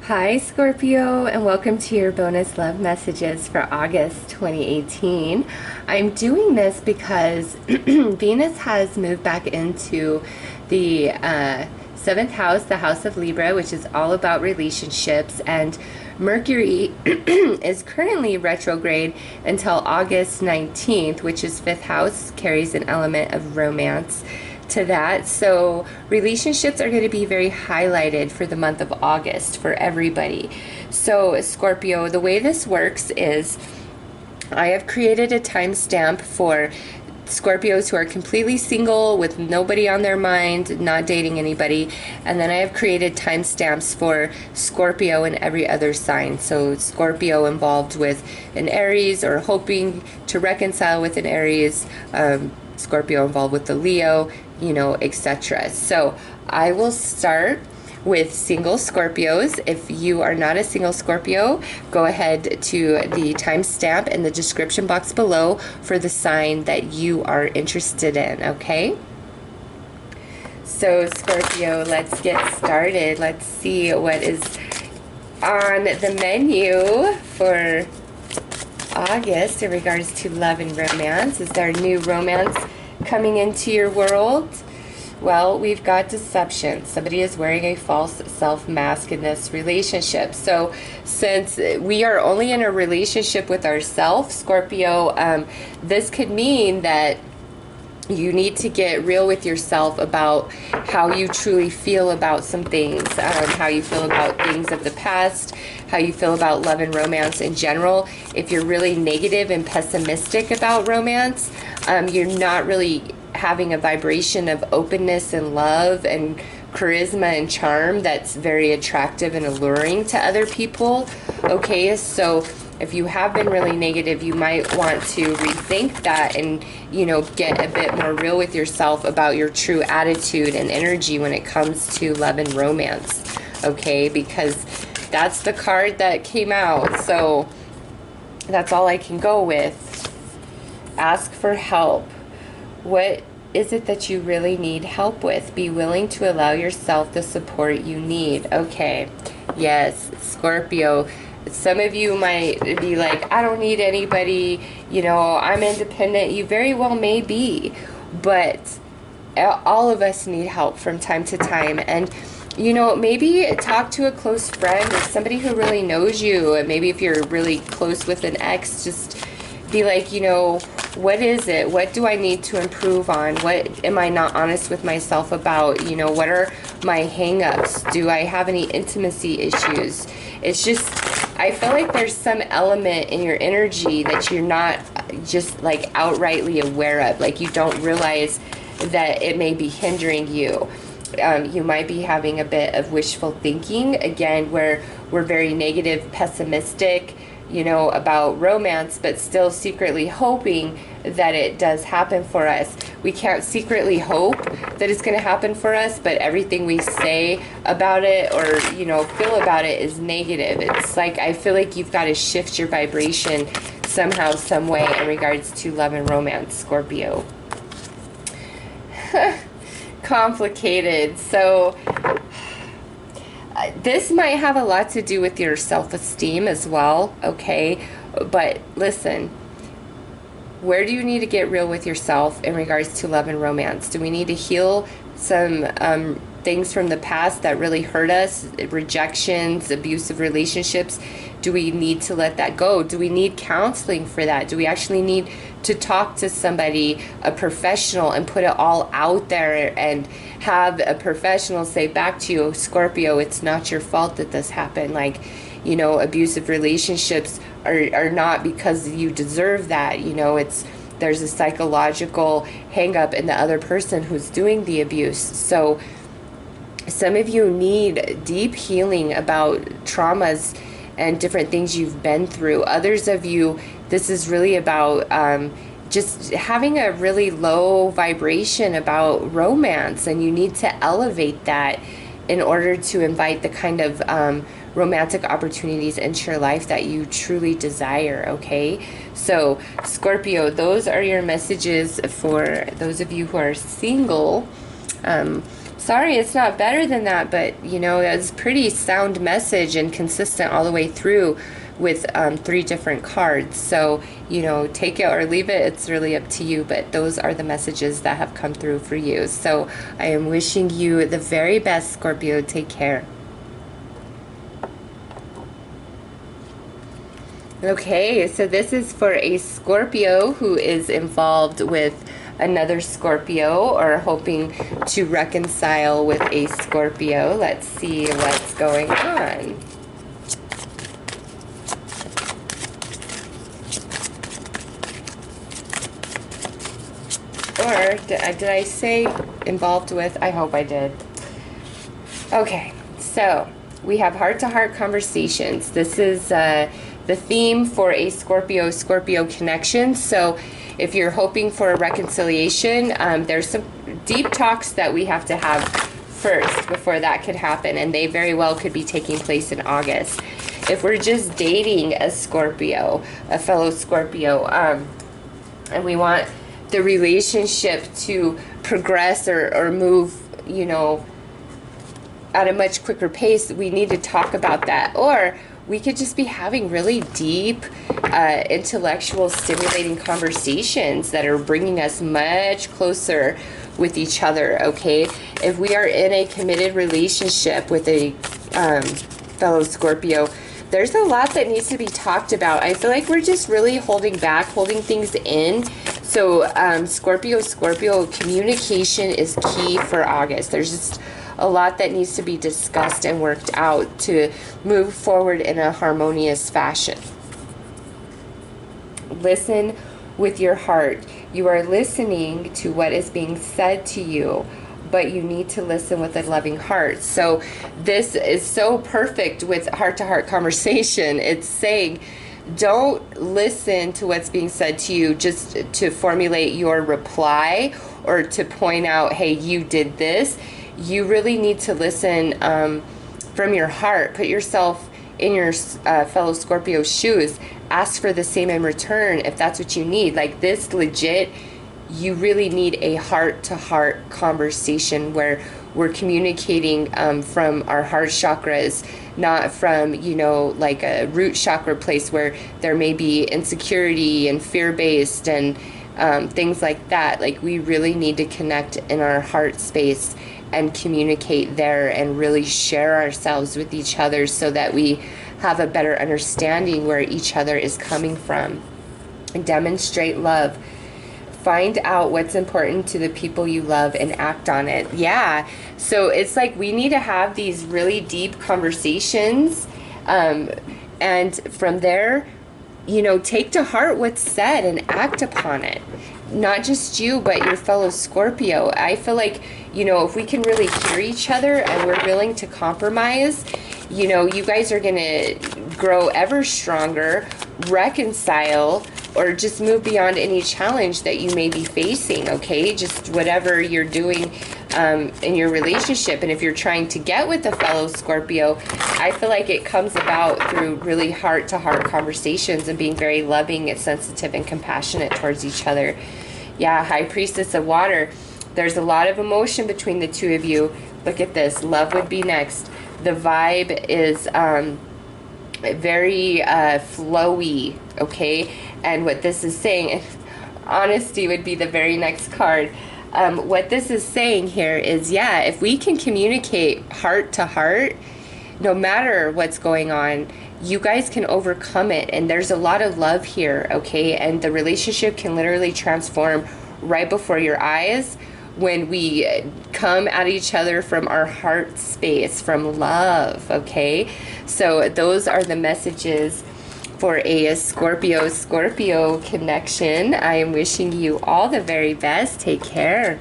Hi Scorpio, and welcome to your bonus love messages for August 2018. I'm doing this because Venus has moved back into the 7th house, the house of Libra, which is all about relationships, and Mercury is currently retrograde until August 19th, which is 5th house, carries an element of romance to that. So relationships are going to be very highlighted for the month of August for everybody. So Scorpio, the way this works is I have created a timestamp for Scorpios who are completely single with nobody on their mind, not dating anybody, and then I have created timestamps for Scorpio and every other sign. So Scorpio involved with an Aries or hoping to reconcile with an Aries, Scorpio involved with the Leo, etc. So I will start with single Scorpios. If you are not a single Scorpio, go ahead to the timestamp in the description box below for the sign that you are interested in, okay? So Scorpio, let's get started. Let's see what is on the menu for August in regards to love and romance. Is there new romance coming into your world? Well, we've got deception. Somebody is wearing a false self-mask in this relationship. So since we are only in a relationship with ourselves, Scorpio, this could mean that you need to get real with yourself about how you truly feel about some things, how you feel about things of the past, how you feel about love and romance in general. If you're really negative and pessimistic about romance, you're not really having a vibration of openness and love and charisma and charm that's very attractive and alluring to other people. Okay, so if you have been really negative, you might want to rethink that and, get a bit more real with yourself about your true attitude and energy when it comes to love and romance. Okay, because that's the card that came out. So that's all I can go with. Ask for help. What is it that you really need help with? Be willing to allow yourself the support you need. Okay, yes, Scorpio. Some of you might be like, I don't need anybody, I'm independent. You very well may be, but all of us need help from time to time. And maybe talk to a close friend or somebody who really knows you. And maybe if you're really close with an ex, just be like, what is it? What do I need to improve on? What am I not honest with myself about? What are my hang-ups? Do I have any intimacy issues? It's just, I feel like there's some element in your energy that you're not just like outrightly aware of. Like you don't realize that it may be hindering you. You might be having a bit of wishful thinking, again, where we're very negative, pessimistic, about romance, but still secretly hoping that it does happen for us. We can't secretly hope that it's going to happen for us, but everything we say about it or, feel about it is negative. It's like, I feel like you've got to shift your vibration somehow, some way in regards to love and romance, Scorpio. Complicated. So this might have a lot to do with your self-esteem as well, okay? But listen, where do you need to get real with yourself in regards to love and romance? Do we need to heal some things from the past that really hurt us? Rejections, abusive relationships? Do we need to let that go? Do we need counseling for that? Do we actually need to talk to somebody, a professional, and put it all out there and have a professional say back to you, Scorpio, it's not your fault that this happened. Like, abusive relationships are not because you deserve that. There's a psychological hang up in the other person who's doing the abuse. So some of you need deep healing about traumas and different things you've been through. Others of you, this is really about just having a really low vibration about romance, and you need to elevate that in order to invite the kind of romantic opportunities into your life that you truly desire, okay? So, Scorpio, those are your messages for those of you who are single. sorry, it's not better than that, but you know, that's pretty sound message and consistent all the way through with 3 different cards. So, you know, take it or leave it. It's really up to you, but those are the messages that have come through for you. So I am wishing you the very best, Scorpio. Take care. Okay, so this is for a Scorpio who is involved with another Scorpio or hoping to reconcile with a Scorpio. Let's see what's going on. Or did I say involved with? I hope I did. Okay, so we have heart-to-heart conversations. This is the theme for a Scorpio connection. So if you're hoping for a reconciliation, there's some deep talks that we have to have first before that could happen, and they very well could be taking place in August. If we're just dating a Scorpio, a fellow Scorpio, and we want the relationship to progress or move, you know, at a much quicker pace, we need to talk about that. Or we could just be having really deep, intellectual, stimulating conversations that are bringing us much closer with each other, okay? If we are in a committed relationship with a fellow Scorpio, there's a lot that needs to be talked about. I feel like we're just really holding back, holding things in. So Scorpio, communication is key for August. There's just a lot that needs to be discussed and worked out to move forward in a harmonious fashion. Listen with your heart. You are listening to what is being said to you, but you need to listen with a loving heart. So this is so perfect with heart-to-heart conversation. It's saying, don't listen to what's being said to you just to formulate your reply or to point out, hey, you did this. You really need to listen from your heart. Put yourself in your fellow Scorpio's shoes. Ask for the same in return if that's what you need. Like this legit, you really need a heart-to-heart conversation where we're communicating from our heart chakras, not from, you know, like a root chakra place where there may be insecurity and fear-based and things like that. Like we really need to connect in our heart space and communicate there and really share ourselves with each other so that we have a better understanding where each other is coming from. And demonstrate love. Find out what's important to the people you love and act on it. Yeah, so it's like we need to have these really deep conversations, and from there, you know, take to heart what's said and act upon it. Not just you, but your fellow Scorpio. I feel like, you know, if we can really hear each other and we're willing to compromise, you know, you guys are going to grow ever stronger, reconcile, or just move beyond any challenge that you may be facing, okay? Just whatever you're doing in your relationship. And if you're trying to get with a fellow Scorpio, I feel like it comes about through really heart-to-heart conversations and being very loving and sensitive and compassionate towards each other. Yeah, High Priestess of Water. There's a lot of emotion between the two of you. Look at this. Love would be next. The vibe is very flowy, okay? And what this is saying, honesty would be the very next card. What this is saying here is, yeah, if we can communicate heart to heart, no matter what's going on, you guys can overcome it. And there's a lot of love here, okay? And the relationship can literally transform right before your eyes when we come at each other from our heart space, from love, okay? So those are the messages for a Scorpio connection. I am wishing you all the very best. Take care.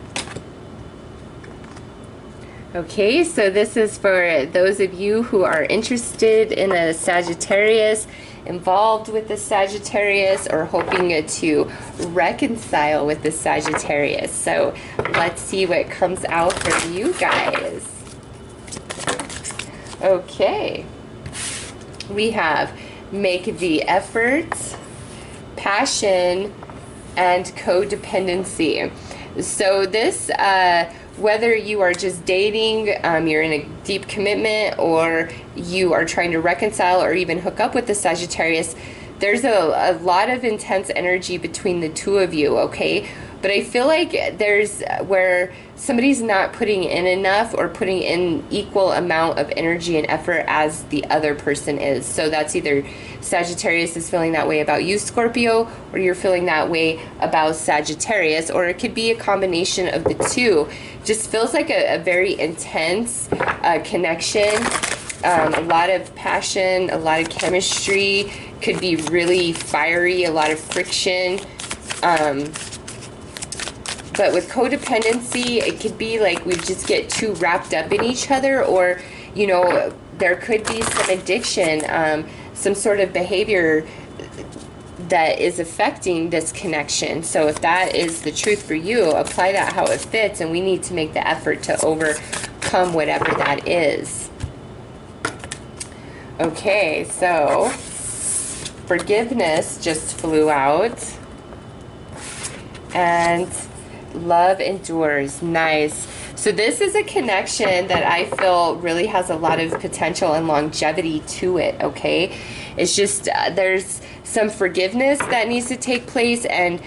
Okay, so this is for those of you who are interested in a Sagittarius, involved with the Sagittarius, or hoping to reconcile with the Sagittarius. So let's see what comes out for you guys. Okay, we have make the effort, passion, and codependency. So this whether you are just dating, you're in a deep commitment, or you are trying to reconcile or even hook up with the Sagittarius, there's a lot of intense energy between the two of you, okay? But I feel like there's where somebody's not putting in enough or putting in equal amount of energy and effort as the other person is. So that's either Sagittarius is feeling that way about you, Scorpio, or you're feeling that way about Sagittarius, or it could be a combination of the two. Just feels like a very intense connection, a lot of passion, a lot of chemistry, could be really fiery, a lot of friction. But with codependency, it could be like we just get too wrapped up in each other, or, you know, there could be some addiction, some sort of behavior that is affecting this connection. So if that is the truth for you, apply that how it fits, and we need to make the effort to overcome whatever that is. Okay, so forgiveness just flew out, and love endures. Nice. So this is a connection that I feel really has a lot of potential and longevity to it, okay? It's just there's some forgiveness that needs to take place, and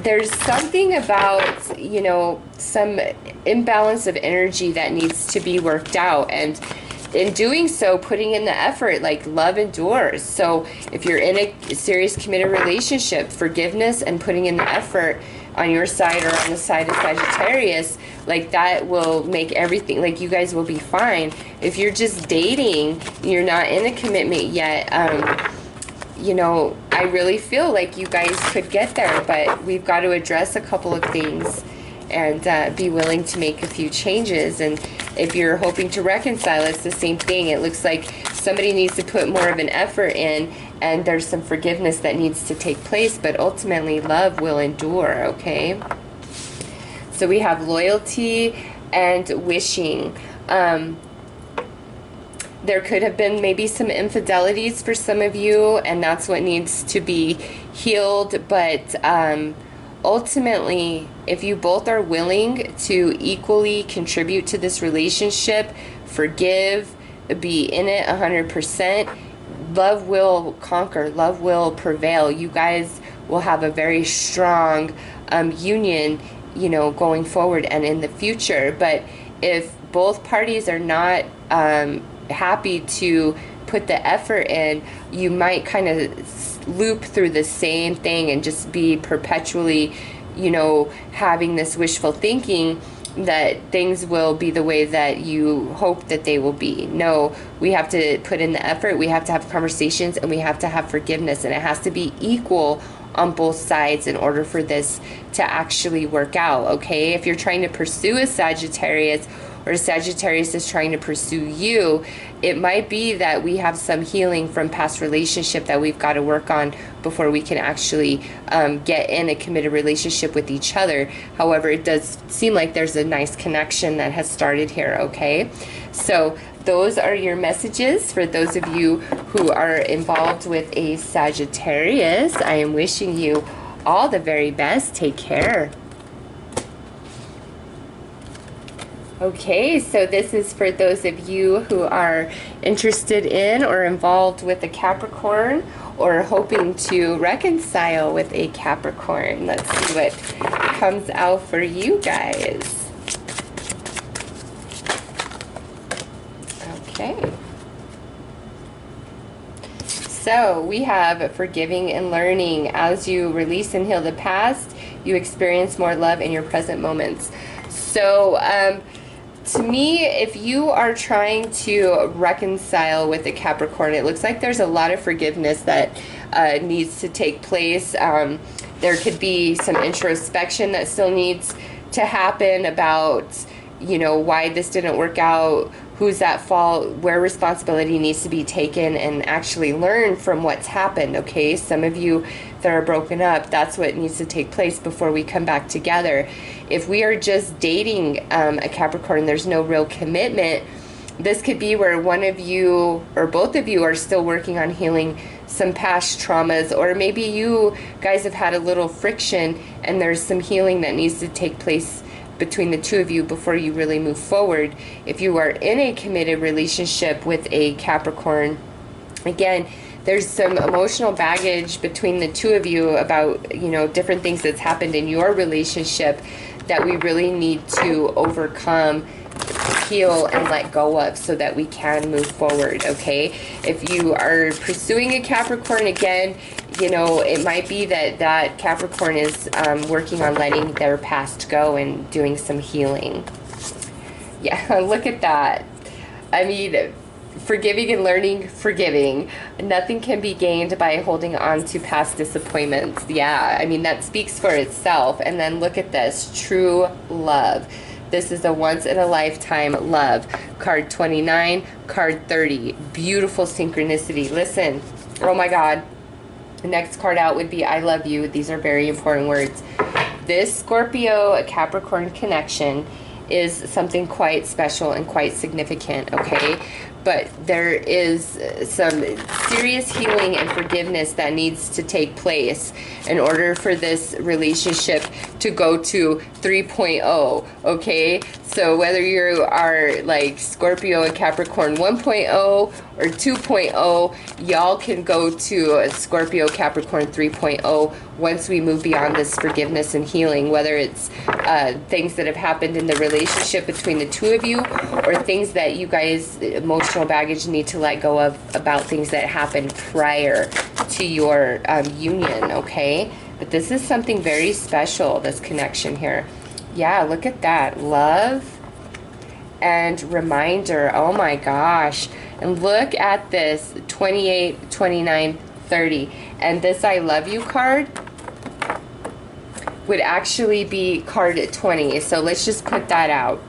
there's something about, you know, some imbalance of energy that needs to be worked out, and in doing so, putting in the effort, like love endures. So if you're in a serious committed relationship, forgiveness and putting in the effort on your side or on the side of Sagittarius, like that will make everything, like you guys will be fine. If you're just dating, you're not in a commitment yet, you know, I really feel like you guys could get there, but we've got to address a couple of things and be willing to make a few changes. And if you're hoping to reconcile, it's the same thing. It looks like somebody needs to put more of an effort in, and there's some forgiveness that needs to take place, but ultimately love will endure, okay? So we have loyalty and wishing. There could have been maybe some infidelities for some of you, and that's what needs to be healed, but ultimately, if you both are willing to equally contribute to this relationship, forgive, be in it 100%, love will conquer, love will prevail. You guys will have a very strong union, you know, going forward and in the future. But if both parties are not happy to put the effort in, you might kind of loop through the same thing and just be perpetually, you know, having this wishful thinking that things will be the way that you hope that they will be. No, we have to put in the effort, we have to have conversations, and we have to have forgiveness, and it has to be equal on both sides in order for this to actually work out, okay? If you're trying to pursue a Sagittarius, or Sagittarius is trying to pursue you, it might be that we have some healing from past relationship that we've got to work on before we can actually get in a committed relationship with each other. However, it does seem like there's a nice connection that has started here, okay? So those are your messages for those of you who are involved with a Sagittarius. I am wishing you all the very best. Take care. Okay, so this is for those of you who are interested in or involved with a Capricorn, or hoping to reconcile with a Capricorn. Let's see what comes out for you guys. Okay. So we have forgiving and learning. As you release and heal the past, you experience more love in your present moments. So, to me, if you are trying to reconcile with a Capricorn, it looks like there's a lot of forgiveness that needs to take place. There could be some introspection that still needs to happen about, you know, why this didn't work out, who's at fault, where responsibility needs to be taken, and actually learn from what's happened, okay? Some of you that are broken up, that's what needs to take place before we come back together. If we are just dating a Capricorn, there's no real commitment, this could be where one of you or both of you are still working on healing some past traumas, or maybe you guys have had a little friction and there's some healing that needs to take place between the two of you before you really move forward. If you are in a committed relationship with a Capricorn, again, there's some emotional baggage between the two of you about, you know, different things that's happened in your relationship that we really need to overcome, heal, and let go of so that we can move forward, okay? If you are pursuing a Capricorn, again, you know, it might be that that Capricorn is working on letting their past go and doing some healing. Yeah, look at that. I mean, forgiving and learning, forgiving. Nothing can be gained by holding on to past disappointments. Yeah, I mean, that speaks for itself. And then look at this, true love. This is a once-in-a-lifetime love. Card 29, card 30. Beautiful synchronicity. Listen, oh my God. The next card out would be I love you. These are very important words. This Scorpio Capricorn connection is something quite special and quite significant, okay? But there is some serious healing and forgiveness that needs to take place in order for this relationship to go to 3.0, okay? So whether you are like Scorpio and Capricorn 1.0 or 2.0, y'all can go to Scorpio Capricorn 3.0 once we move beyond this forgiveness and healing, whether it's things that have happened in the relationship between the two of you or things that you guys, emotional baggage, need to let go of about things that happened prior to your union, okay? But this is something very special, this connection here. Yeah, look at that. Love and reminder. Oh my gosh. And look at this, 28, 29, 30. And this I love you card would actually be card 20. So let's just put that out.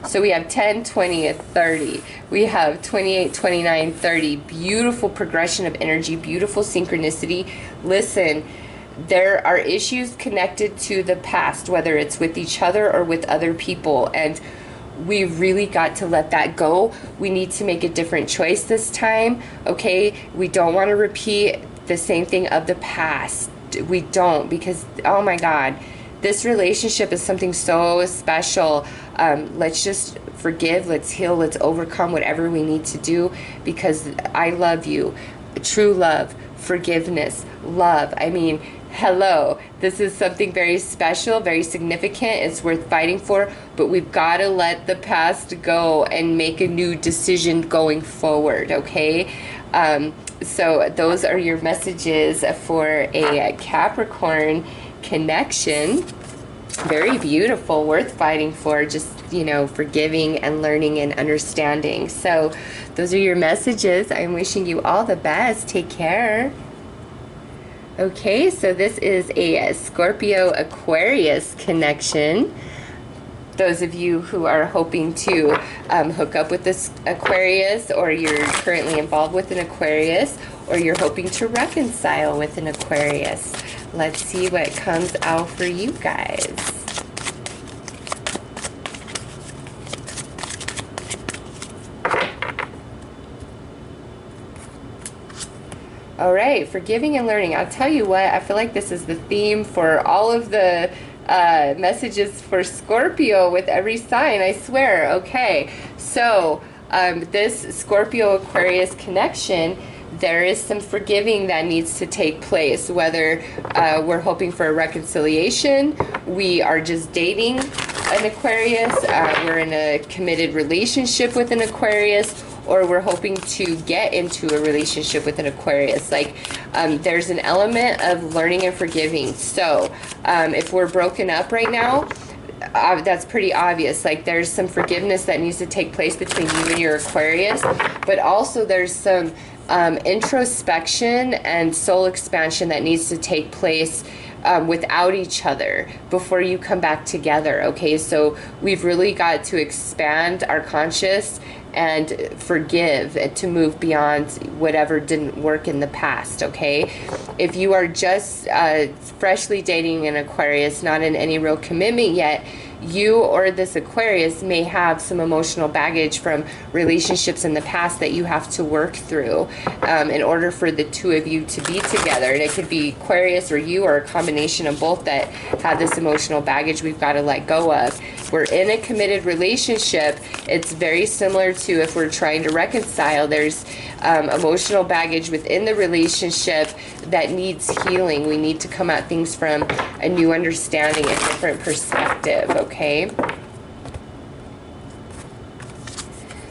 So we have 10, 20, and 30. We have 28, 29, 30. Beautiful progression of energy, beautiful synchronicity. Listen, there are issues connected to the past, whether it's with each other or with other people, and we really got to let that go. We need to make a different choice this time, okay? We don't want to repeat the same thing of the past. We don't, because, oh my God, this relationship is something so special. Let's just forgive, let's heal, let's overcome whatever we need to do, because I love you. True love, forgiveness, love. I mean, hello, this is something very special, very significant. It's worth fighting for, but we've got to let the past go and make a new decision going forward, okay? So those are your messages for a Capricorn connection. Very beautiful, worth fighting for, just, you know, forgiving and learning and understanding. So those are your messages. I'm wishing you all the best. Take care. Okay, so this is a Scorpio Aquarius connection. Those of you who are hoping to hook up with this Aquarius, or you're currently involved with an Aquarius, or you're hoping to reconcile with an Aquarius. Let's see what comes out for you guys. All right, forgiving and learning. I'll tell you what, I feel like this is the theme for all of the messages for Scorpio with every sign, I swear. Okay, so this Scorpio Aquarius connection, there is some forgiving that needs to take place, whether we're hoping for a reconciliation, we are just dating an Aquarius, we're in a committed relationship with an Aquarius, or we're hoping to get into a relationship with an Aquarius. Like, there's an element of learning and forgiving. So if we're broken up right now, that's pretty obvious. Like, there's some forgiveness that needs to take place between you and your Aquarius, but also there's some introspection and soul expansion that needs to take place without each other before you come back together, okay? So we've really got to expand our conscious and forgive to move beyond whatever didn't work in the past, okay? If you are just freshly dating an Aquarius, not in any real commitment yet, you or this Aquarius may have some emotional baggage from relationships in the past that you have to work through in order for the two of you to be together. And it could be Aquarius or you, or a combination of both, that have this emotional baggage we've got to let go of. we're in a committed relationship, it's very similar to if we're trying to reconcile. There's emotional baggage within the relationship that needs healing. We need to come at things from a new understanding, a different perspective, okay?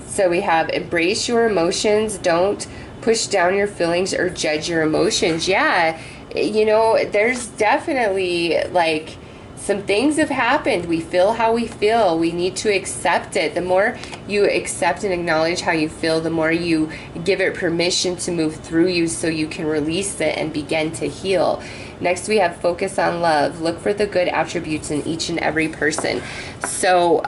So we have embrace your emotions, don't push down your feelings or judge your emotions. Yeah, you know, there's definitely like some things have happened. We feel how we feel. We need to accept it. The more you accept and acknowledge how you feel, the more you give it permission to move through you so you can release it and begin to heal. Next, we have focus on love. Look for the good attributes in each and every person. So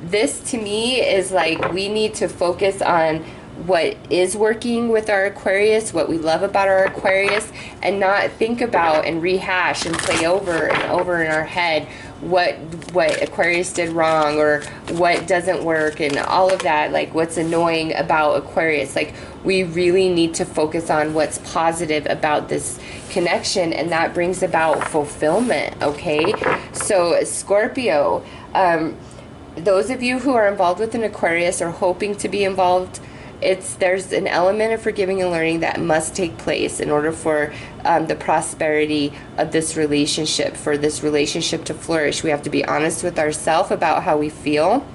this to me is like we need to focus on what is working with our Aquarius, what we love about our Aquarius, and not think about and rehash and play over and over in our head what Aquarius did wrong or what doesn't work and all of that, like what's annoying about Aquarius. Like we really need to focus on what's positive about this connection, and that brings about fulfillment, okay? So Scorpio, those of you who are involved with an Aquarius or hoping to be involved, there's an element of forgiving and learning that must take place in order for the prosperity of this relationship, for this relationship to flourish. We have to be honest with ourselves about how we feel.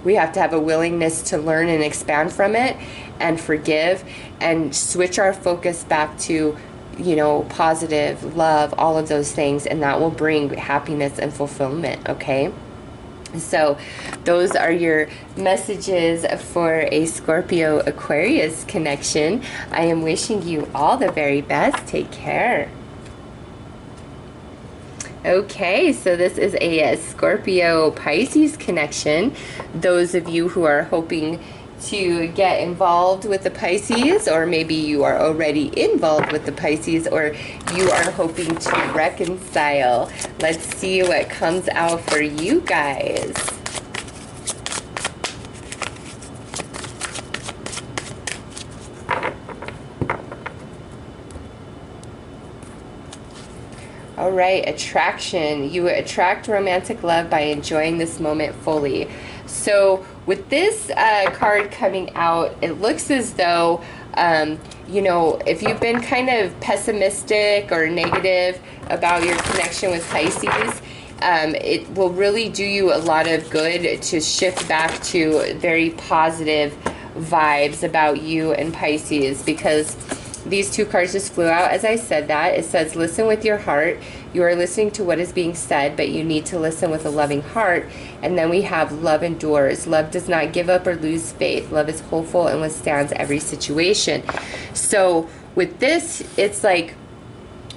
We have to have a willingness to learn and expand from it and forgive and switch our focus back to, you know, positive, love, all of those things, and that will bring happiness and fulfillment, okay? So those are your messages for a Scorpio Aquarius connection. I am wishing you all the very best. Take care. Okay, so this is a Scorpio Pisces connection. Those of you who are hoping to get involved with the Pisces, or maybe you are already involved with the Pisces, or you are hoping to reconcile. Let's see what comes out for you guys. All right, attraction. You attract romantic love by enjoying this moment fully. So with this card coming out, it looks as though, you know, if you've been kind of pessimistic or negative about your connection with Pisces, it will really do you a lot of good to shift back to very positive vibes about you and Pisces, because these two cards just flew out as I said that. It says, listen with your heart. You are listening to what is being said, but you need to listen with a loving heart. And then we have love endures. Love does not give up or lose faith. Love is hopeful and withstands every situation. So with this, it's like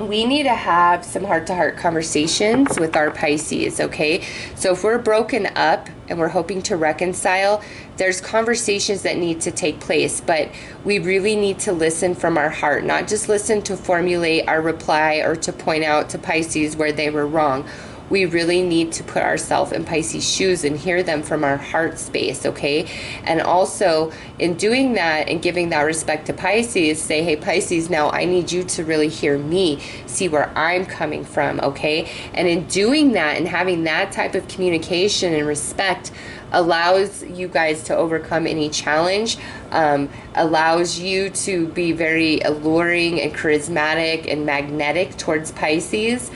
we need to have some heart-to-heart conversations with our Pisces, okay? So if we're broken up and we're hoping to reconcile, there's conversations that need to take place, but we really need to listen from our heart, not just listen to formulate our reply or to point out to Pisces where they were wrong. We really need to put ourselves in Pisces' shoes and hear them from our heart space, okay? And also, in doing that and giving that respect to Pisces, say, hey, Pisces, now I need you to really hear me, see where I'm coming from, okay? And in doing that and having that type of communication and respect allows you guys to overcome any challenge, allows you to be very alluring and charismatic and magnetic towards Pisces.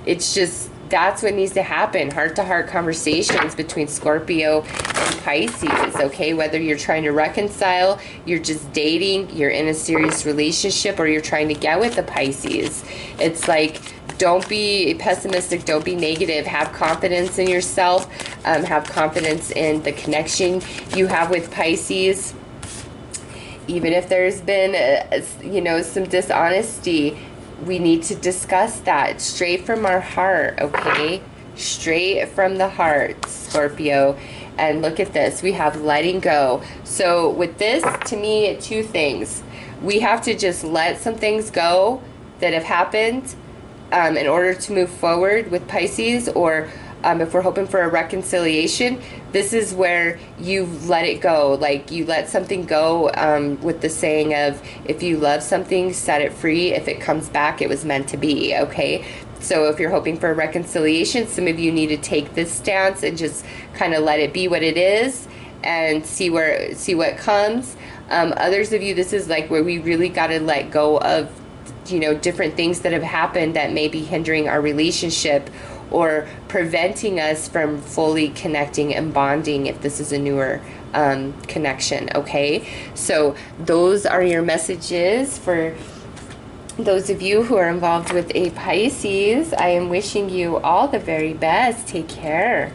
It's just, that's what needs to happen. Heart-to-heart conversations between Scorpio and Pisces, okay? Whether you're trying to reconcile, you're just dating, you're in a serious relationship, or you're trying to get with the Pisces. It's like, don't be pessimistic, don't be negative. Have confidence in yourself. Have confidence in the connection you have with Pisces. Even if there's been, you know, some dishonesty, we need to discuss that straight from our heart, okay? Straight from the heart, Scorpio. And look at this. We have letting go. So with this, to me, two things. We have to just let some things go that have happened in order to move forward with Pisces, or if we're hoping for a reconciliation, this is where you let it go. Like, you let something go, with the saying of, if you love something, set it free. If it comes back, it was meant to be, okay? So if you're hoping for a reconciliation, some of you need to take this stance and just kind of let it be what it is and see what comes. Others of you, this is like where we really got to let go of, you know, different things that have happened that may be hindering our relationship or preventing us from fully connecting and bonding if this is a newer connection, okay? So those are your messages for those of you who are involved with a Pisces. I am wishing you all the very best. Take care.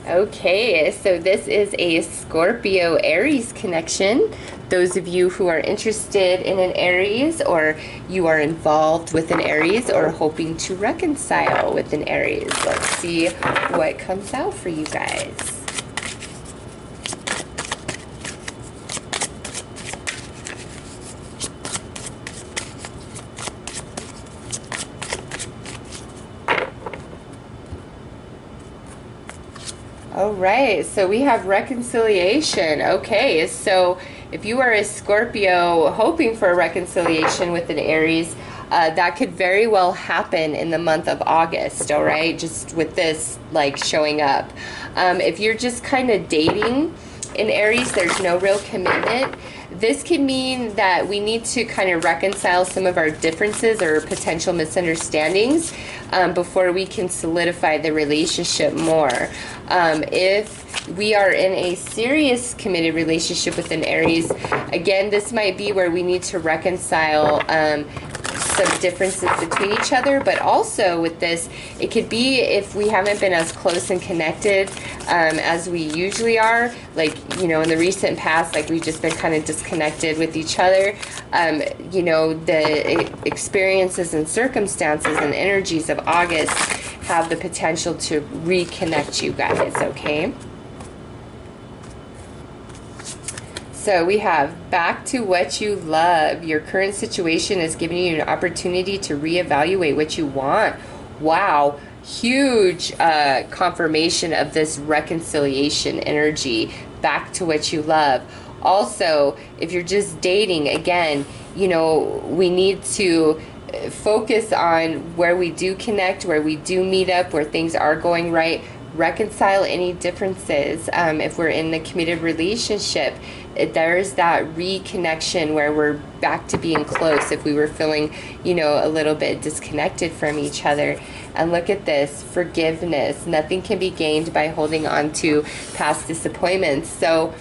Okay, so this is a Scorpio Aries connection. Those of you who are interested in an Aries, or you are involved with an Aries, or hoping to reconcile with an Aries. Let's see what comes out for you guys. All right, so we have reconciliation. Okay, so if you are a Scorpio hoping for a reconciliation with an Aries, that could very well happen in the month of August, all right? Just with this, like, showing up. If you're just kind of dating in Aries, there's no real commitment. This could mean that we need to kind of reconcile some of our differences or potential misunderstandings before we can solidify the relationship more. If we are in a serious committed relationship with an Aries, again, this might be where we need to reconcile some differences between each other, but also with this, it could be if we haven't been as close and connected as we usually are, like, you know, in the recent past, like we've just been kind of disconnected with each other. You know, the experiences and circumstances and energies of August have the potential to reconnect you guys, okay? So we have back to what you love. Your current situation is giving you an opportunity to reevaluate what you want. Wow, huge confirmation of this reconciliation energy. Back to what you love. Also, if you're just dating, again, you know, we need to focus on where we do connect, where we do meet up, where things are going right. Reconcile any differences. If we're in a committed relationship, there's that reconnection where we're back to being close if we were feeling, you know, a little bit disconnected from each other. And look at this, forgiveness. Nothing can be gained by holding on to past disappointments. So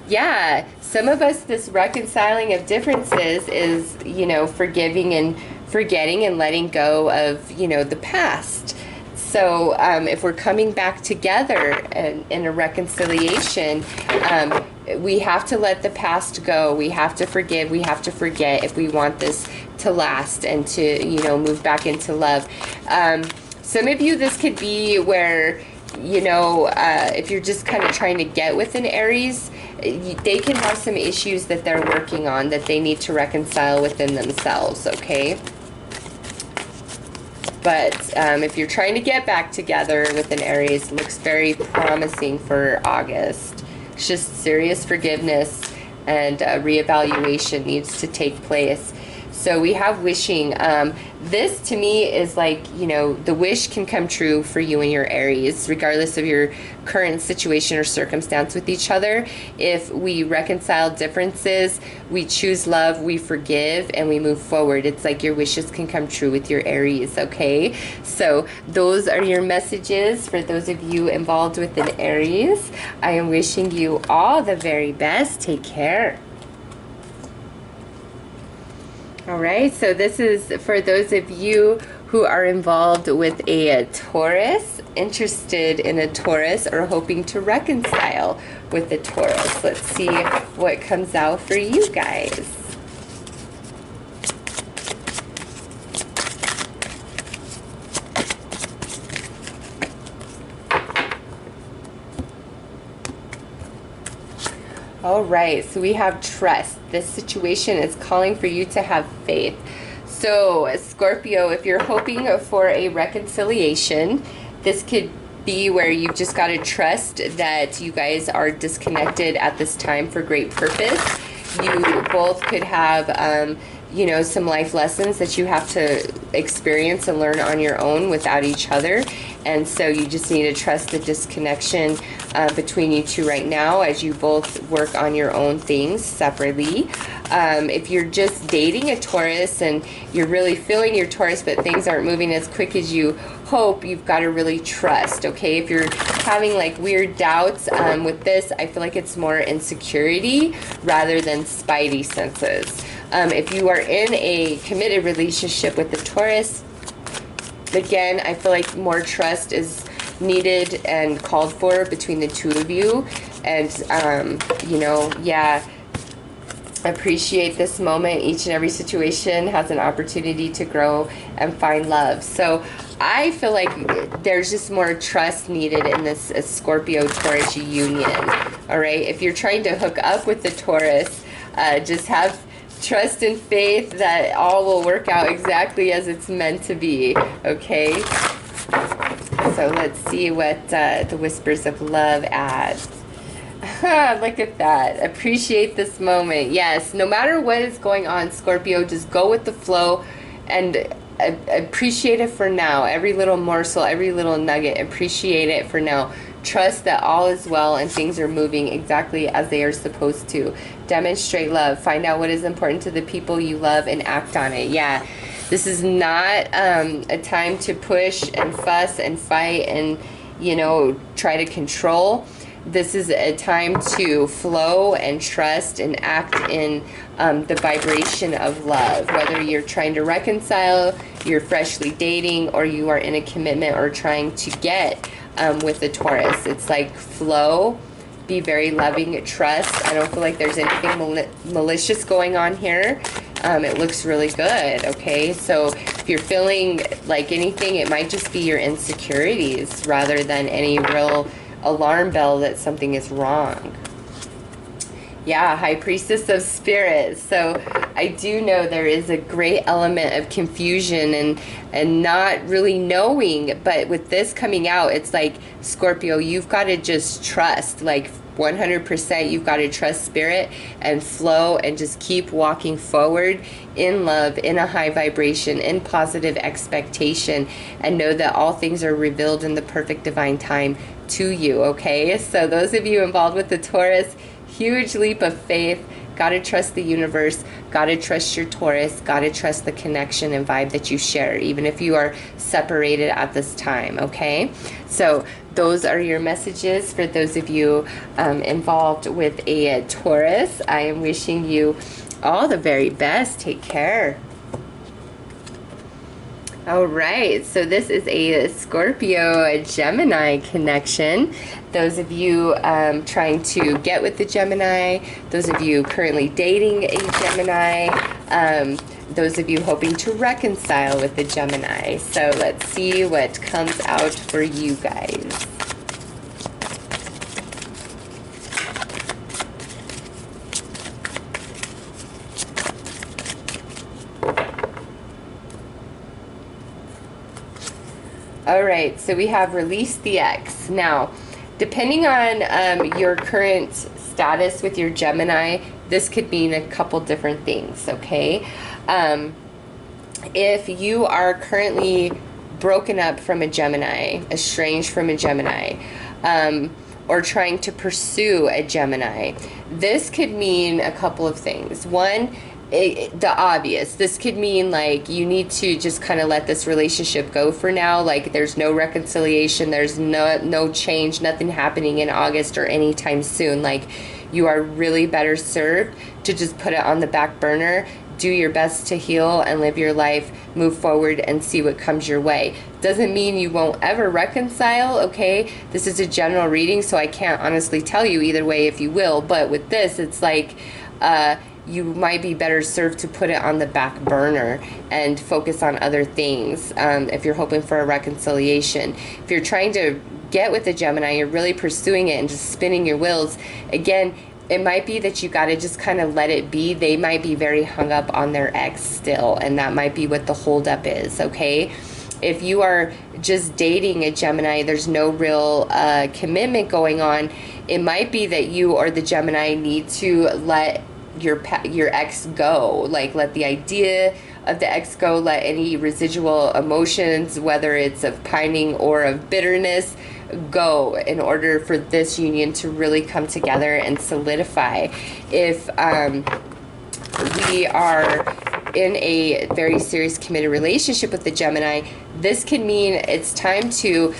yeah, some of us, this reconciling of differences is, you know, forgiving and forgetting and letting go of, you know, the past. So if we're coming back together in a reconciliation, we have to let the past go. We have to forgive. We have to forget if we want this to last and to, you know, move back into love. Some of you, this could be where, you know, if you're just kind of trying to get with an Aries, they can have some issues that they're working on that they need to reconcile within themselves, okay? But if you're trying to get back together with an Aries, it looks very promising for August. It's just serious forgiveness and reevaluation needs to take place. So we have wishing. This to me is like, you know, the wish can come true for you and your Aries, regardless of your current situation or circumstance with each other. If we reconcile differences, we choose love, we forgive, and we move forward. It's like your wishes can come true with your Aries, okay? So those are your messages for those of you involved with an Aries. I am wishing you all the very best. Take care. All right, so this is for those of you who are involved with a Taurus, interested in a Taurus, or hoping to reconcile with a Taurus. Let's see what comes out for you guys. All right, so we have trust. This situation is calling for you to have faith. So, Scorpio, if you're hoping for a reconciliation, this could be where you've just got to trust that you guys are disconnected at this time for great purpose. You both could have, you know, some life lessons that you have to experience and learn on your own without each other. And so you just need to trust the disconnection between you two right now as you both work on your own things separately. If you're just dating a Taurus and you're really feeling your Taurus, but things aren't moving as quick as you hope, you've got to really trust, okay? If you're having like weird doubts with this, I feel like it's more insecurity rather than spidey senses. If you are in a committed relationship with the Taurus, again, I feel like more trust is needed and called for between the two of you. And, you know, yeah, appreciate this moment. Each and every situation has an opportunity to grow and find love. So I feel like there's just more trust needed in this Scorpio-Taurus union. All right, if you're trying to hook up with the Taurus, just have trust and faith that all will work out exactly as it's meant to be, okay? So let's see what the Whispers of Love adds. Look at that. Appreciate this moment. Yes, no matter what is going on, Scorpio, just go with the flow and appreciate it for now. Every little morsel, every little nugget, appreciate it for now. Trust that all is well and things are moving exactly as they are supposed to. Demonstrate love. Find out what is important to the people you love and act on it. Yeah, this is not a time to push and fuss and fight and, you know, try to control. This is a time to flow and trust and act in the vibration of love. Whether you're trying to reconcile, you're freshly dating, or you are in a commitment or trying to get with the Taurus. It's like flow, be very loving, trust. I don't feel like there's anything malicious going on here. It looks really good, okay? So if you're feeling like anything, it might just be your insecurities rather than any real alarm bell that something is wrong. Yeah, High Priestess of Spirit. So I do know there is a great element of confusion and not really knowing, but with this coming out, it's like, Scorpio, you've got to just trust, like 100%, you've got to trust Spirit and flow and just keep walking forward in love, in a high vibration, in positive expectation, and know that all things are revealed in the perfect divine time to you, okay? So those of you involved with the Taurus, huge leap of faith. Gotta trust the universe, gotta trust your Taurus, gotta trust the connection and vibe that you share, even if you are separated at this time, okay? So those are your messages for those of you involved with a Taurus. I am wishing you all the very best. Take care. All right, so this is a Scorpio Gemini connection. Those of you trying to get with the Gemini, those of you currently dating a Gemini, those of you hoping to reconcile with the Gemini. So let's see what comes out for you guys. All right, so we have release the ex. Now, depending on your current status with your Gemini, this could mean a couple different things, okay? If you are currently broken up from a Gemini, estranged from a Gemini, or trying to pursue a Gemini, this could mean a couple of things. One, the obvious. This could mean like you need to just kind of let this relationship go for now. Like there's no reconciliation, there's no change, nothing happening in August or anytime soon. Like you are really better served to just put it on the back burner, do your best to heal and live your life, move forward and see what comes your way. Doesn't mean you won't ever reconcile, okay? This is a general reading, so I can't honestly tell you either way if you will, but with this, it's like, you might be better served to put it on the back burner and focus on other things if you're hoping for a reconciliation. If you're trying to get with a Gemini, you're really pursuing it and just spinning your wheels. Again, it might be that you got to just kind of let it be. They might be very hung up on their ex still, and that might be what the holdup is, okay? If you are just dating a Gemini, there's no real commitment going on. It might be that you or the Gemini need to let your ex go. Like, let the idea of the ex go, let any residual emotions, whether it's of pining or of bitterness, go in order for this union to really come together and solidify. If we are in a very serious committed relationship with the Gemini, this can mean it's time to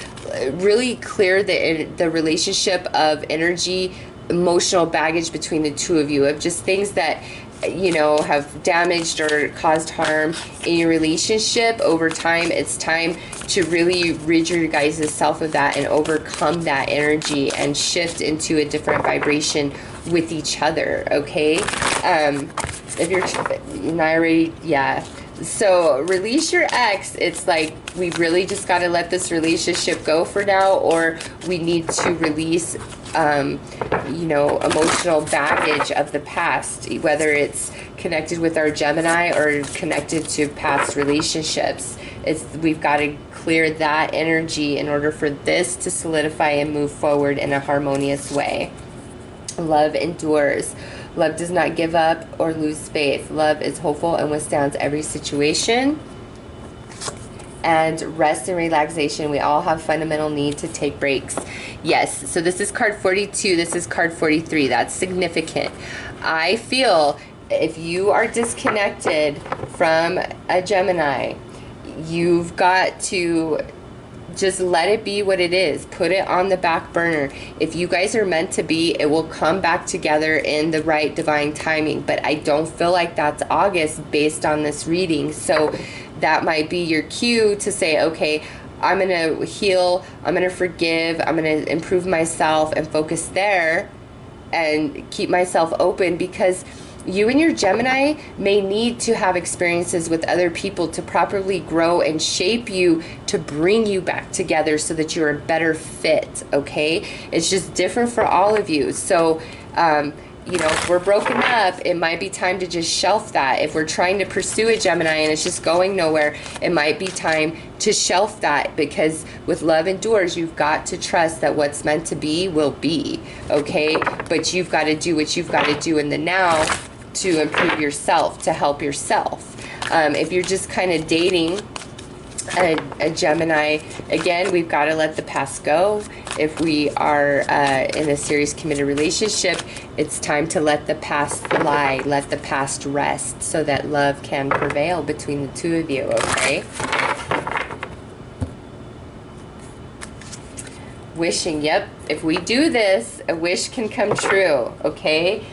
really clear the relationship of energy, emotional baggage between the two of you, of just things that, you know, have damaged or caused harm in your relationship over time. It's time to really rid your guys' self of that and overcome that energy and shift into a different vibration with each other, okay? If you're not already, yeah. So release your ex. It's like, we really just got to let this relationship go for now, or we need to release you know, emotional baggage of the past, whether it's connected with our Gemini or connected to past relationships. We've got to clear that energy in order for this to solidify and move forward in a harmonious way. Love endures. Love does not give up or lose faith. Love is hopeful and withstands every situation. And rest and relaxation. We all have fundamental need to take breaks. Yes, so this is card 42. This is card 43. That's significant. I feel if you are disconnected from a Gemini, you've got to just let it be what it is. Put it on the back burner. If you guys are meant to be, it will come back together in the right divine timing. But I don't feel like that's August based on this reading. So that might be your cue to say, okay, I'm going to heal, I'm going to forgive, I'm going to improve myself and focus there and keep myself open, because you and your Gemini may need to have experiences with other people to properly grow and shape you to bring you back together so that you're a better fit, okay? It's just different for all of you. So, you know, if we're broken up, it might be time to just shelf that. If we're trying to pursue a Gemini and it's just going nowhere, it might be time to shelf that, because with love endures, you've got to trust that what's meant to be will be, okay? But you've got to do what you've got to do in the now to improve yourself, to help yourself. If you're just kind of dating a Gemini, again, we've got to let the past go. If we are in a serious committed relationship, it's time to let the past lie, let the past rest, so that love can prevail between the two of you, okay? Wishing, yep. If we do this, a wish can come true, okay?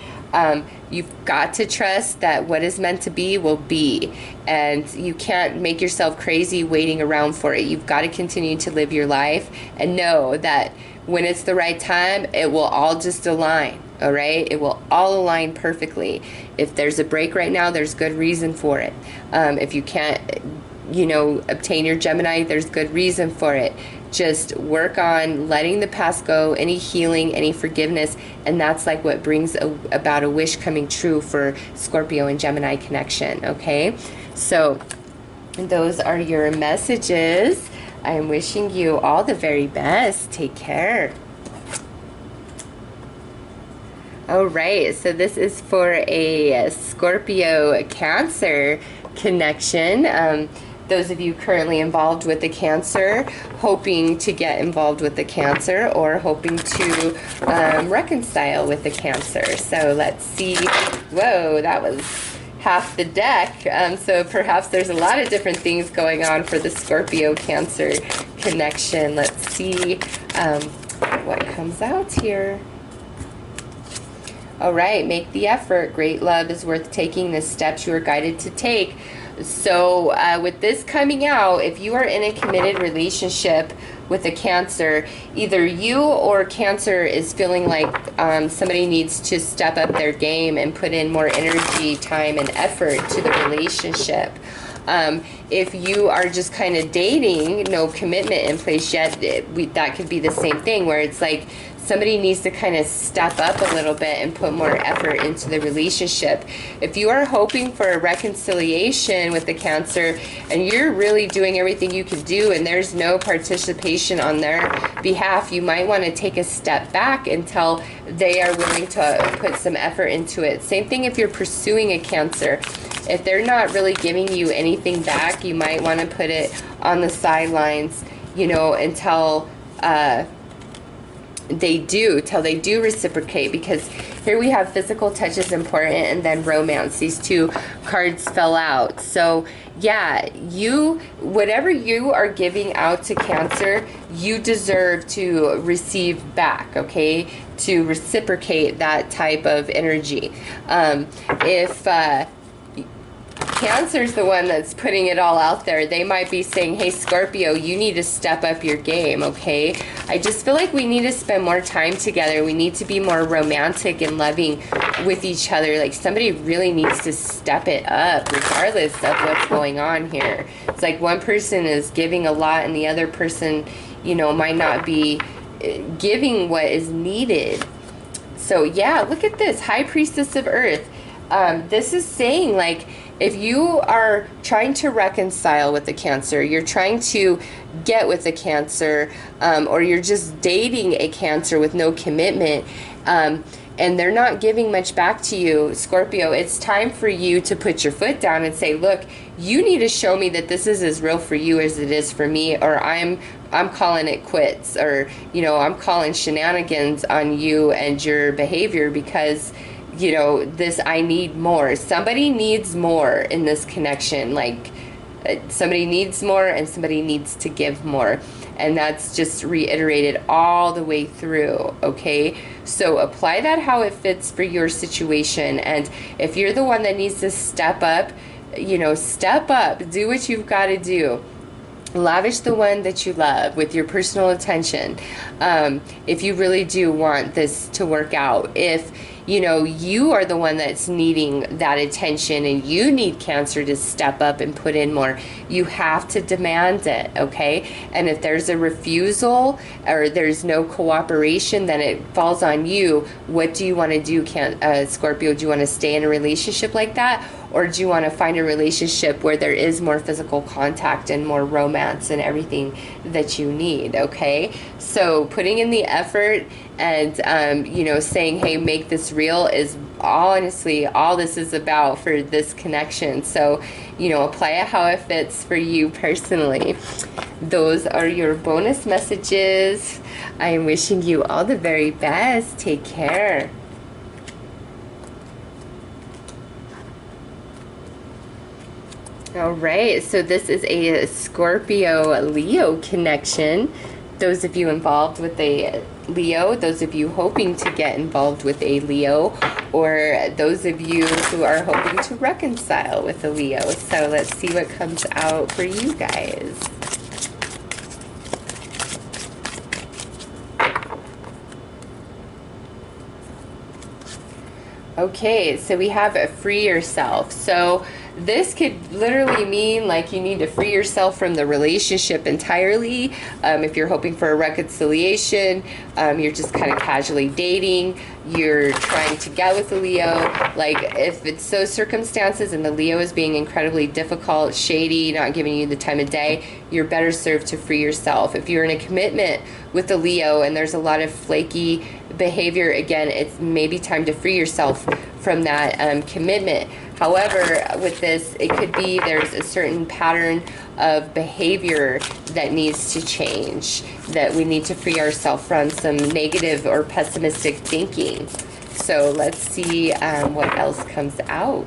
You've got to trust that what is meant to be will be, and you can't make yourself crazy waiting around for it. You've got to continue to live your life and know that when it's the right time, it will all just align, all right? It will all align perfectly. If there's a break right now, there's good reason for it. If you can't, you know, obtain your Gemini, there's good reason for it. Just work on letting the past go, any healing, any forgiveness, and that's like what brings about a wish coming true for Scorpio and Gemini connection, okay? So those are your messages. I am wishing you all the very best. Take care. All right, so this is for a Scorpio Cancer connection. Those of you currently involved with the Cancer, hoping to get involved with the Cancer, or hoping to reconcile with the Cancer. So let's see. Whoa, that was half the deck. So perhaps there's a lot of different things going on for the Scorpio Cancer connection. Let's see what comes out here. All right, make the effort. Great love is worth taking. The steps you are guided to take. So with this coming out, if you are in a committed relationship with a Cancer, either you or Cancer is feeling like somebody needs to step up their game and put in more energy, time, and effort to the relationship. If you are just kind of dating, no commitment in place yet, that could be the same thing, where it's like somebody needs to kind of step up a little bit and put more effort into the relationship. If you are hoping for a reconciliation with the Cancer and you're really doing everything you can do and there's no participation on their behalf, you might want to take a step back until they are willing to put some effort into it. Same thing if you're pursuing a Cancer. If they're not really giving you anything back, you might want to put it on the sidelines, you know, until they do reciprocate, because here we have physical touch is important and then romance. These two cards fell out. So yeah, whatever you are giving out to Cancer, you deserve to receive back, okay? To reciprocate that type of energy. If Cancer's the one that's putting it all out there, they might be saying, hey Scorpio, you need to step up your game, okay? I just feel like we need to spend more time together. We need to be more romantic and loving with each other. Like, somebody really needs to step it up regardless of what's going on here. It's like one person is giving a lot and the other person, you know, might not be giving what is needed. So yeah, look at this, High Priestess of Earth. This is saying, like, if you are trying to reconcile with the Cancer, you're trying to get with the Cancer, or you're just dating a Cancer with no commitment, and they're not giving much back to you, Scorpio, it's time for you to put your foot down and say, look, you need to show me that this is as real for you as it is for me, or I'm calling it quits, or, you know, I'm calling shenanigans on you and your behavior, because, you know, I need more. Somebody needs more in this connection. Like, somebody needs more and somebody needs to give more. And that's just reiterated all the way through, okay? So apply that how it fits for your situation. And if you're the one that needs to step up, you know, step up. Do what you've got to do. Lavish the one that you love with your personal attention. If you really do want this to work out. If, you know, you are the one that's needing that attention and you need Cancer to step up and put in more, you have to demand it, okay? And if there's a refusal or there's no cooperation, then it falls on you. What do you want to do, Scorpio? Do you want to stay in a relationship like that? Or do you want to find a relationship where there is more physical contact and more romance and everything that you need, okay? So putting in the effort and, you know, saying, hey, make this real is honestly all this is about for this connection. So, you know, apply it how it fits for you personally. Those are your bonus messages. I am wishing you all the very best. Take care. All right, so this is a Scorpio Leo connection. Those of you involved with a Leo, those of you hoping to get involved with a Leo, or those of you who are hoping to reconcile with a Leo. So let's see what comes out for you guys. Okay, so we have a free yourself. So this could literally mean like you need to free yourself from the relationship entirely. If you're hoping for a reconciliation, you're just kind of casually dating, you're trying to get with a Leo. Like, if it's those circumstances and the Leo is being incredibly difficult, shady, not giving you the time of day, you're better served to free yourself. If you're in a commitment with a Leo and there's a lot of flaky behavior, again, it's maybe time to free yourself from that commitment. However, with this, it could be there's a certain pattern of behavior that needs to change, that we need to free ourselves from some negative or pessimistic thinking. So let's see what else comes out.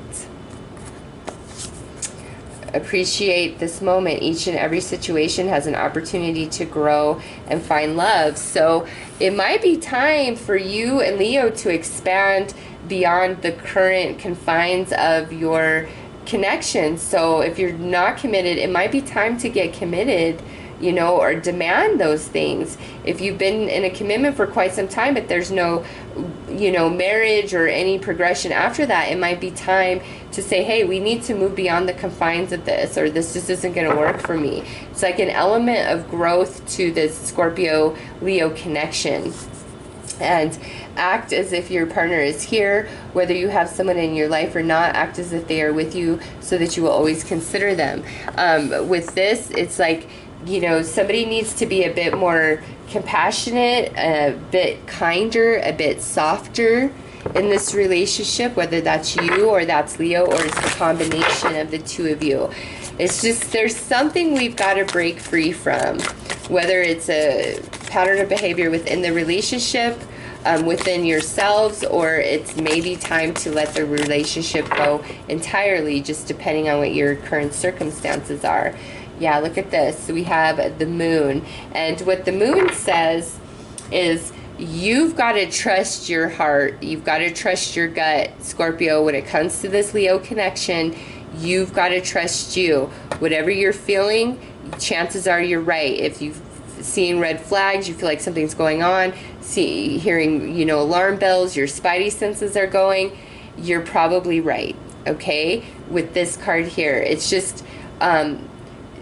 Appreciate this moment. Each and every situation has an opportunity to grow and find love. So it might be time for you and Leo to expand beyond the current confines of your connection. So if you're not committed, it might be time to get committed, you know, or demand those things. If you've been in a commitment for quite some time, but there's no, you know, marriage or any progression after that, it might be time to say, hey, we need to move beyond the confines of this, or this just isn't going to work for me. It's like an element of growth to this Scorpio Leo connection. And act as if your partner is here, whether you have someone in your life or not. Act as if they are with you, so that you will always consider them. With this, it's like, you know, somebody needs to be a bit more compassionate, a bit kinder, a bit softer in this relationship, whether that's you or that's Leo, or it's a combination of the two of you. It's just, there's something we've got to break free from, whether it's a pattern of behavior within the relationship, within yourselves, or it's maybe time to let the relationship go entirely, just depending on what your current circumstances are. Yeah, look at this. So we have the moon, and what the moon says is, you've got to trust your heart. You've got to trust your gut, Scorpio, when it comes to this Leo connection. You've got to trust you. Whatever you're feeling, chances are you're right. If you've seen red flags, you feel like something's going on, hearing, you know, alarm bells, your spidey senses are going, you're probably right, okay? With this card here, it's just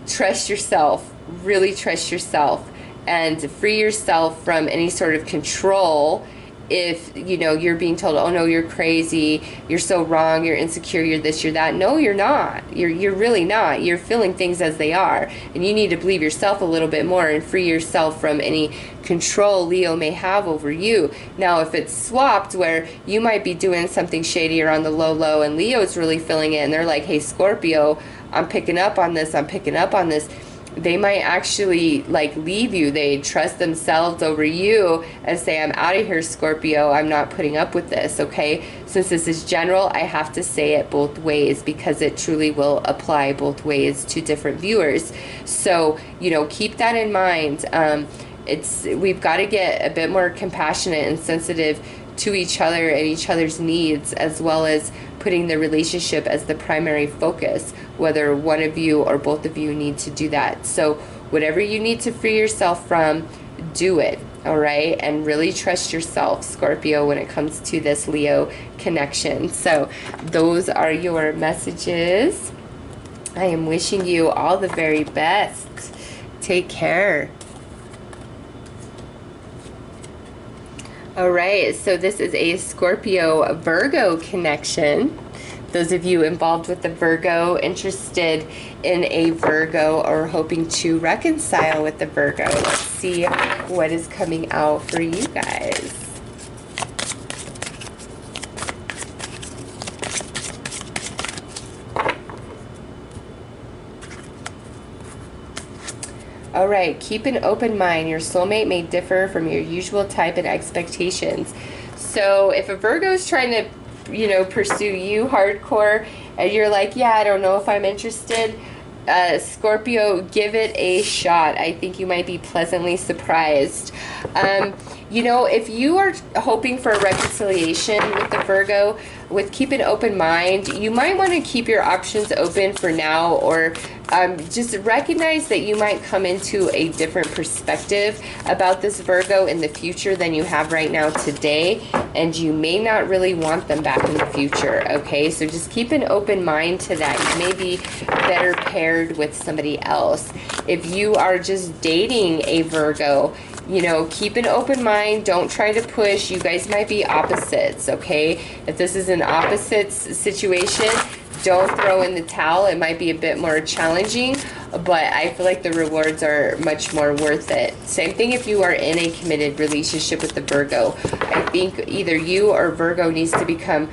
trust yourself, really trust yourself, and free yourself from any sort of control. If, you know, you're being told, oh no, you're crazy, you're so wrong, you're insecure, you're this, you're that. No, you're not. You're really not. You're feeling things as they are. And you need to believe yourself a little bit more and free yourself from any control Leo may have over you. Now, if it's swapped, where you might be doing something shady or on the low, and Leo's really feeling it, and they're like, hey, Scorpio, I'm picking up on this, I'm picking up on this. They might actually like leave you. They trust themselves over you and say, I'm out of here, Scorpio. I'm not putting up with this, okay? Since this is general, I have to say it both ways, because it truly will apply both ways to different viewers. So, you know, keep that in mind. We've got to get a bit more compassionate and sensitive to each other and each other's needs, as well as putting the relationship as the primary focus, whether one of you or both of you need to do that. So whatever you need to free yourself from, do it, all right? And really trust yourself, Scorpio, when it comes to this Leo connection. So those are your messages. I am wishing you all the very best. Take care. All right, so this is a Scorpio Virgo connection. Those of you involved with the Virgo, interested in a Virgo, or hoping to reconcile with the Virgo, let's see what is coming out for you guys. All right, keep an open mind. Your soulmate may differ from your usual type and expectations. So if a Virgo is trying to, you know, pursue you hardcore, and you're like, yeah, I don't know if I'm interested, Scorpio, give it a shot. I think you might be pleasantly surprised. You know, if you are hoping for a reconciliation with the Virgo, with keep an open mind, you might want to keep your options open for now, or just recognize that you might come into a different perspective about this Virgo in the future than you have right now today, and you may not really want them back in the future, okay? So just keep an open mind to that. You may be better paired with somebody else. If you are just dating a Virgo, you know, keep an open mind. Don't try to push. You guys might be opposites, okay? If this is an opposites situation, don't throw in the towel. It might be a bit more challenging, but I feel like the rewards are much more worth it. Same thing if you are in a committed relationship with the Virgo. I think either you or Virgo needs to become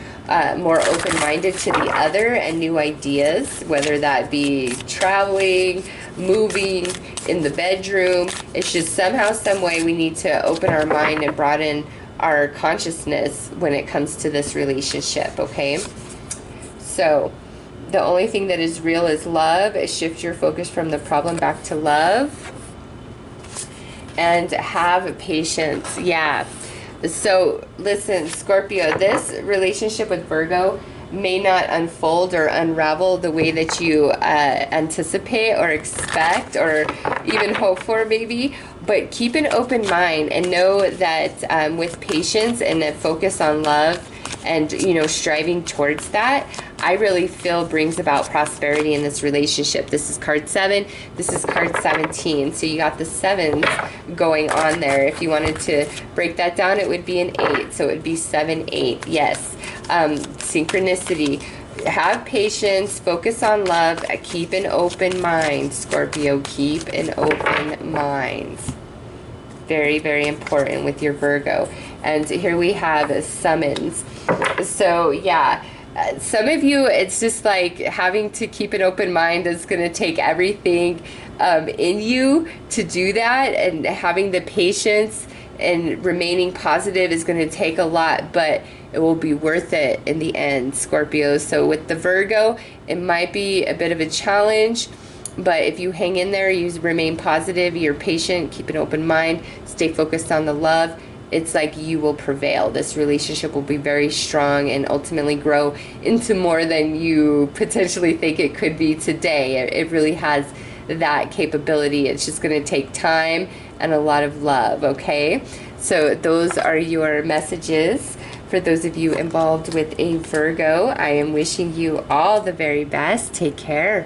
more open-minded to the other and new ideas, whether that be traveling, moving, in the bedroom. It's just somehow, some way we need to open our mind and broaden our consciousness when it comes to this relationship, okay? So the only thing that is real is love. Shift your focus from the problem back to love. And have patience. Yeah. So listen, Scorpio, this relationship with Virgo may not unfold or unravel the way that you anticipate or expect or even hope for, maybe, but keep an open mind and know that with patience and a focus on love and, you know, striving towards that, I really feel brings about prosperity in this relationship. This is card 7. This is card 17. So you got the 7s going on there. If you wanted to break that down, it would be an 8. So it would be 7, 8. Yes. Synchronicity. Have patience. Focus on love. Keep an open mind, Scorpio. Keep an open mind. Very, very important with your Virgo. And here we have a summons. So, yeah. Some of you, it's just like having to keep an open mind is going to take everything in you to do that, and having the patience and remaining positive is going to take a lot, but it will be worth it in the end, Scorpio. So with the Virgo, it might be a bit of a challenge, but if you hang in there, you remain positive, you're patient, keep an open mind, stay focused on the love, it's like you will prevail. This relationship will be very strong and ultimately grow into more than you potentially think it could be today. It really has that capability. It's just going to take time and a lot of love, okay? So those are your messages for those of you involved with a Virgo. I am wishing you all the very best. Take care.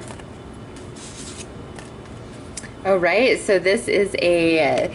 All right, so this is a